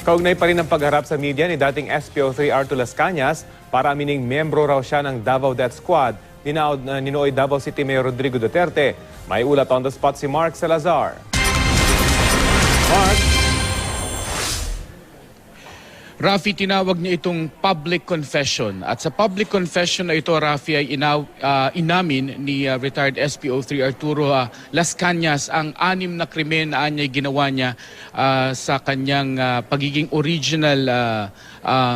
Kaugnay pa rin ang pagharap sa media ni dating SPO3 Arturo Las Cañas para amining miyembro raw siya ng Davao Death Squad, Ninoy Davao City Mayor Rodrigo Duterte. May ulat on the spot si Mark Salazar. Mark? Rafi, tinawag niya itong public confession. At sa public confession na ito, Rafi, ay inamin ni retired SPO3 Arturo Las Cañas ang 6 na krimen na anya'y ginawa niya sa kanyang pagiging original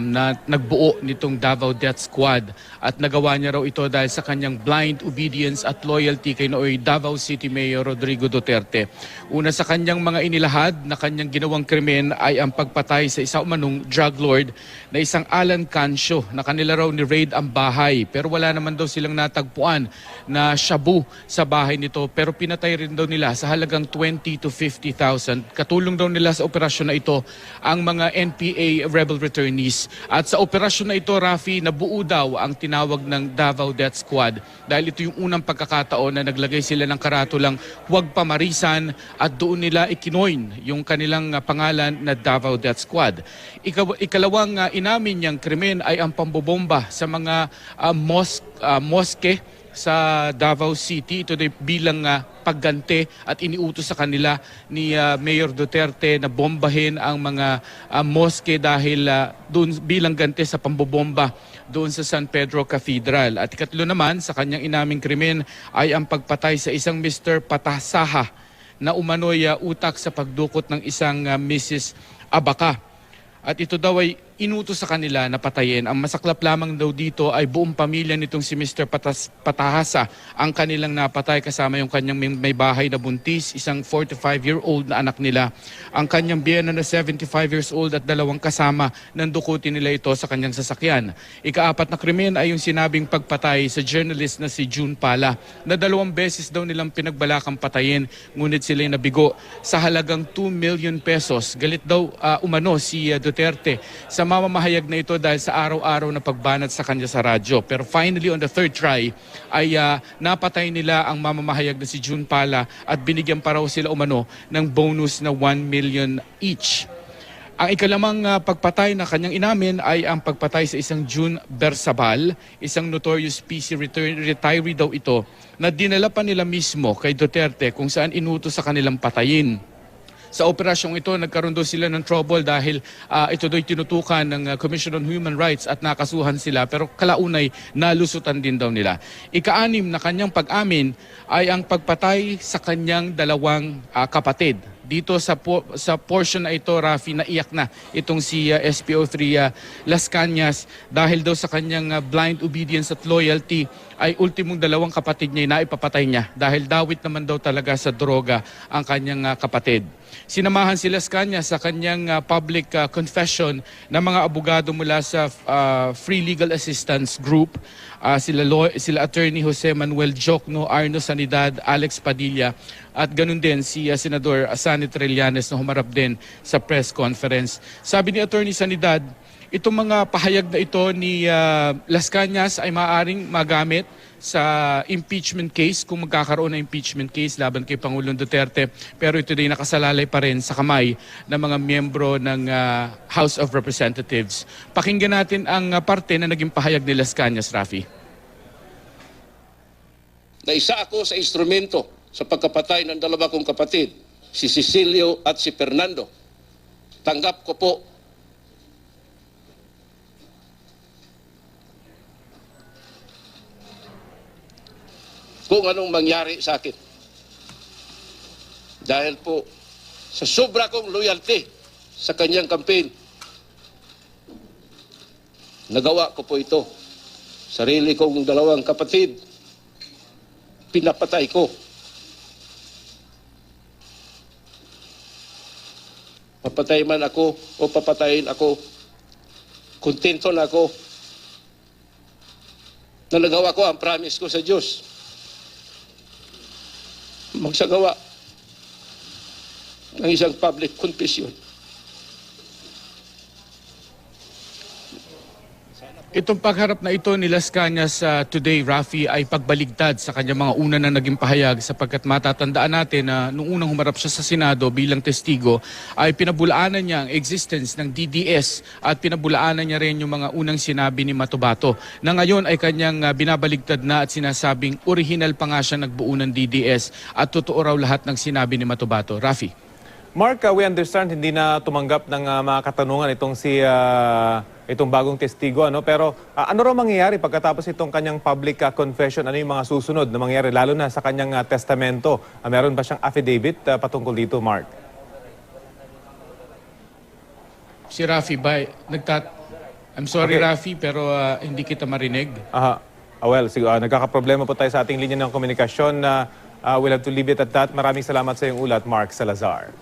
na nagbuo nitong Davao Death Squad. At nagawa niya raw ito dahil sa kanyang blind obedience at loyalty kay nooy Davao City Mayor Rodrigo Duterte. Una sa kanyang mga inilahad na kanyang ginawang krimen ay ang pagpatay sa isa umanong drug lord na isang Alan Cancio na kanila raw ni-raid ang bahay. Pero wala naman daw silang natagpuan na shabu sa bahay nito, pero pinatay rin daw nila sa halagang 20 to 50,000. Katulong daw nila sa operasyon na ito ang mga NPA rebel returnees. At sa operasyon na ito, Rafi, nabuo daw ang tinawag ng Davao Death Squad dahil ito yung unang pagkakataon na naglagay sila ng karatulang huwag pamarisan at doon nila ikinoin yung kanilang pangalan na Davao Death Squad. Ikalawang inamin niyang krimen ay ang pambobomba sa mga moske sa Davao City. Ito ay bilang pagganti at iniutos sa kanila ni Mayor Duterte na bombahin ang mga moske dahil doon bilang ganti sa pambobomba doon sa San Pedro Cathedral. At ikatlo naman sa kanyang inaming krimen ay ang pagpatay sa isang Mr. Patasaha na umano'y utak sa pagdukot ng isang Mrs. Abaca. At ito daw ay inutos sa kanila na patayin. Ang masaklap lamang daw dito ay buong pamilya nitong si Mr. Patahasa ang kanilang napatay kasama yung kanyang may bahay na buntis, isang 45-year-old na anak nila. Ang kanyang biyena na 75 years old at 2 kasama nandukutin nila ito sa kanyang sasakyan. Ika-4 na krimen ay yung sinabing pagpatay sa journalist na si June Pala na 2 beses daw nilang pinagbalakang patayin ngunit sila'y nabigo sa halagang 2 million pesos. Galit daw umano si Duterte sa mamamahayag na ito dahil sa araw-araw na pagbanat sa kanya sa radyo. Pero finally on the 3rd try ay napatay nila ang mamamahayag na si June Pala at binigyan pa raw sila umano ng bonus na 1 million each. Ang ikalamang pagpatay na kanyang inamin ay ang pagpatay sa isang June Bersabal, isang notorious PC retiree daw ito na dinala pa nila mismo kay Duterte kung saan inutos sa kanilang patayin. Sa operasyong ito, nagkaroon daw sila ng trouble dahil ito do'y tinutukan ng Commission on Human Rights at nakasuhan sila pero kalaunay nalusutan din daw nila. Ika-6 na kanyang pag-amin ay ang pagpatay sa kanyang 2 kapatid. Dito sa portion na ito, Rafi, naiyak na itong si SPO3 Las Cañas dahil daw sa kanyang blind obedience at loyalty ay ultimong 2 kapatid niya na ipapatay niya dahil dawit naman daw talaga sa droga ang kanyang kapatid. Sinamahan si Las Cañas sa kanyang public confession ng mga abogado mula sa Free Legal Assistance Group, sila Attorney Jose Manuel Jocno, Arno Sanidad, Alex Padilla, at ganun din si Senador Sani Trillanes na humarap din sa press conference. Sabi ni Attorney Sanidad, itong mga pahayag na ito ni Las Cañas ay maaaring magamit sa impeachment case kung magkakaroon ng impeachment case laban kay Pangulong Duterte, pero ito din nakasalalay pa rin sa kamay ng mga miyembro ng House of Representatives. Pakinggan natin ang parte na naging pahayag ni Las Cañas, Rafi. Na isa ako sa instrumento sa pagkapatay ng 2 kong kapatid, si Cecilio at si Fernando. Tanggap ko po kung anong mangyari sa akin. Dahil po sa sobra kong loyalty sa kanyang campaign, nagawa ko po ito. Sarili kong 2 kapatid, pinapatay ko. Papatay man ako o papatayin ako, kontento na ako na nagawa ko ang promise ko sa Diyos. Magsagawa ng isang public confession. Itong pagharap na ito ni Las Cañas today, Rafi, ay pagbaligtad sa kanyang mga una na naging pahayag sapagkat matatandaan natin na nung unang humarap siya sa Senado bilang testigo ay pinabulaanan niya ang existence ng DDS at pinabulaanan niya rin yung mga unang sinabi ni Matobato na ngayon ay kanyang binabaligtad na at sinasabing original pa nga siya nagbuo ng DDS at totoo raw lahat ng sinabi ni Matobato. Rafi. Mark, we understand hindi na tumanggap ng mga katanungan itong bagong testigo, ano? Pero ano raw mangyayari pagkatapos itong kanyang public confession? Ano yung mga susunod na mangyayari lalo na sa kanyang testamento? Meron ba siyang affidavit patungkol dito, Mark? Si Rafi ba I'm sorry, Okay. Rafi, pero hindi kita marinig. Well, nagkakaproblema po tayo sa ating linya ng komunikasyon. We'll have to leave it at that. Maraming salamat sa iyong ulat, Mark Salazar.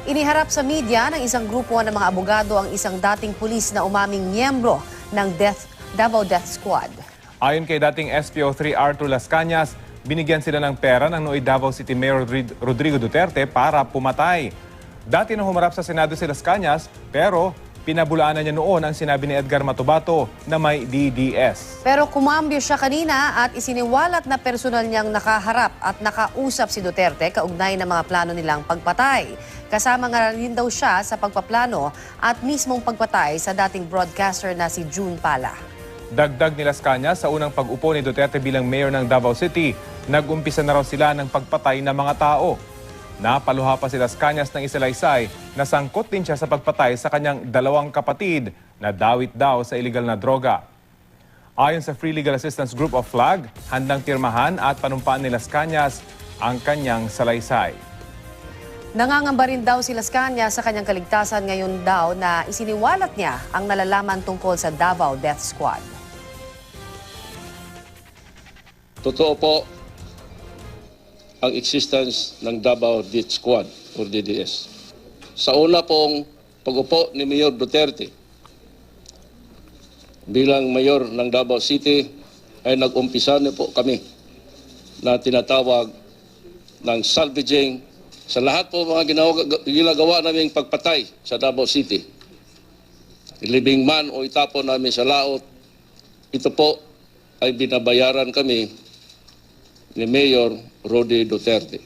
Iniharap sa media ng isang grupo ng mga abogado ang isang dating pulis na umaming miyembro ng Davao Death Squad. Ayon kay dating SPO3 Arthur Las Cañas, binigyan sila ng pera ng nooy Davao City Mayor Rodrigo Duterte para pumatay. Dati nang humarap sa Senado si Las Cañas, pero pinabulaanan niya noon ang sinabi ni Edgar Matobato na may DDS. Pero kumambyo siya kanina at isiniwalat na personal niyang nakaharap at nakausap si Duterte kaugnay ng mga plano nilang pagpatay. Kasama nga rin daw siya sa pagpaplano at mismong pagpatay sa dating broadcaster na si June Pala. Dagdag ni Las Cañas, sa unang pag-upo ni Duterte bilang mayor ng Davao City, nag-umpisa na raw sila ng pagpatay ng mga tao. Napaluha pa si Las Cañas ng isalaysay na sangkot din siya sa pagpatay sa kanyang dalawang kapatid na dawit daw sa iligal na droga. Ayon sa Free Legal Assistance Group of Flag, handang pirmahan at panumpaan ni Las Cañas ang kanyang salaysay. Nangangamba rin daw si Las Cañas sa kanyang kaligtasan ngayon daw na isiniwalat niya ang nalalaman tungkol sa Davao Death Squad. Totoo po ang existence ng Davao Death Squad or DDS. Sa una pong pag-upo ni Mayor Duterte bilang mayor ng Davao City ay nag-umpisa na po kami na tinatawag ng salvaging sa lahat po mga ginagawa naming pagpatay sa Davao City. Ilibing man o itapon namin sa laot, ito po ay binabayaran kami ni Mayor Rodi Duterte.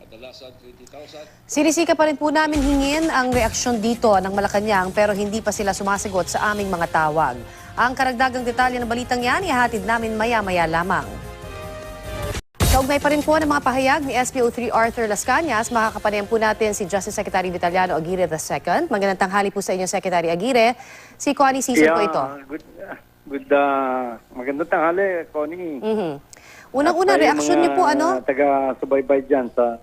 Kadalasan 20,000. Sinisika pa rin po namin hingin ang reaksyon dito ng Malacanang pero hindi pa sila sumasagot sa aming mga tawag. Ang karagdagang detalye ng balitang yan ihahatid namin maya-maya lamang. Kaugnay pa rin po ng mga pahayag ni SPO3 Arthur Las Cañas, makakapanayam po natin si Justice Secretary Vitaliano Aguirre II. Magandang tanghali po sa inyo, Secretary Aguirre. Si Connie Season po ito. Magandang tanghali, Connie. Unang-una, reaksyon niyo po ano? Taga-subaybay dyan sa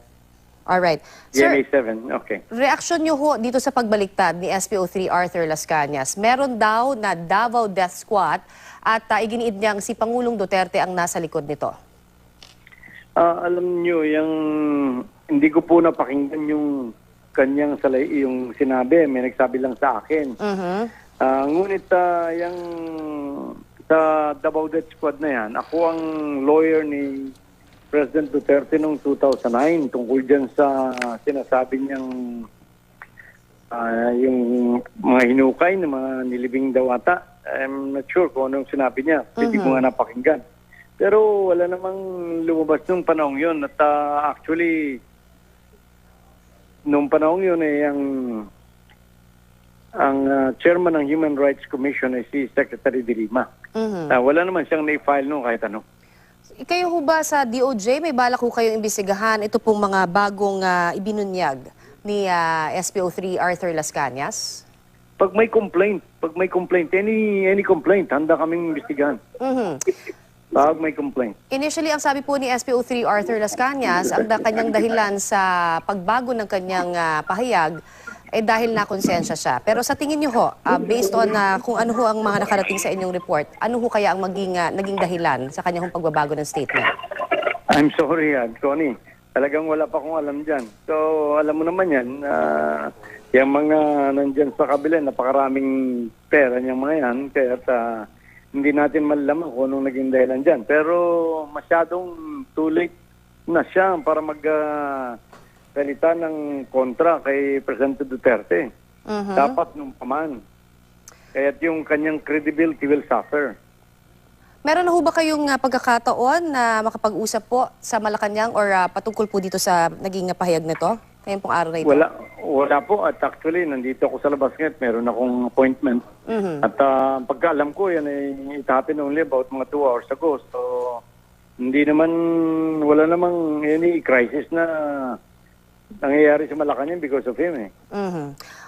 Alright. Sir, GMA7. Okay. reaksyon niyo ho dito sa pagbaliktad ni SPO3 Arthur Las Cañas. Meron daw na Davao Death Squad at iginiid niyang si Pangulong Duterte ang nasa likod nito. Alam nyo, hindi ko po napakinggan yung kanyang yung sinabi. May nagsabi lang sa akin. Ngunit yung sa Davao Death Squad na yan, ako ang lawyer ni President Duterte noong 2009 tungkol dyan sa sinasabi niyang yung mga hinukay na mga nilibing daw ata. I'm not sure kung anong sinabi niya. Hindi ko nga napakinggan. Pero wala namang lumabas nung panahon yun. At actually, nung panahon yun ang chairman ng Human Rights Commission ay si Secretary De Lima. Wala naman siyang na-file nung kahit ano. Kayo ho ba sa DOJ, may balak ho kayong imbestigahan ito pong mga bagong ibinunyag ni SPO3 Arthur Las Cañas? Pag may complaint, any complaint, handa kaming imbestigahan. Pag may complaint. Initially, ang sabi po ni SPO3 Arthur Las Cañas, ang kanyang dahilan sa pagbago ng kanyang pahayag dahil nakonsensya siya. Pero sa tingin niyo ho, based on kung ano ho ang mga nakarating sa inyong report, ano ho kaya ang naging dahilan sa kanyang pagbabago ng statement? I'm sorry, Connie. Talagang wala pa akong alam dyan. So, alam mo naman yan, yung mga nandyan sa kabila, napakaraming pera niyang mga yan, kaya hindi natin malalaman kung anong naging dahilan dyan. Pero masyadong too late na siya para salita ng kontra kay Presidente Duterte. Dapat nung paman. Kaya't yung kanyang credibility will suffer. Meron na ho ba kayong pagkakataon na makapag-usap po sa Malacanang or patungkol po dito sa naging pahayag nito? Ngayong pong araw na ito? Wala po. At actually, nandito ako sa labas ngayon. Meron akong appointment. At pagkaalam ko, yan ay it happened only about mga 2 hours ago. So, wala namang any crisis na nangyayari sa Malacanang because of him eh.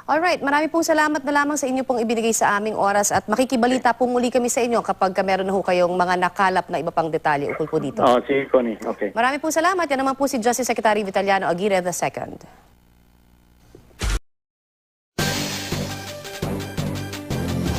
Alright, marami pong salamat na lamang sa inyo pong ibinigay sa aming oras at makikibalita po muli kami sa inyo kapag meron na ho kayong mga nakalap na iba pang detalye ukol po dito. Si Connie. Okay. Marami pong salamat. Yan naman po si Justice Secretary Vitaliano Aguirre II.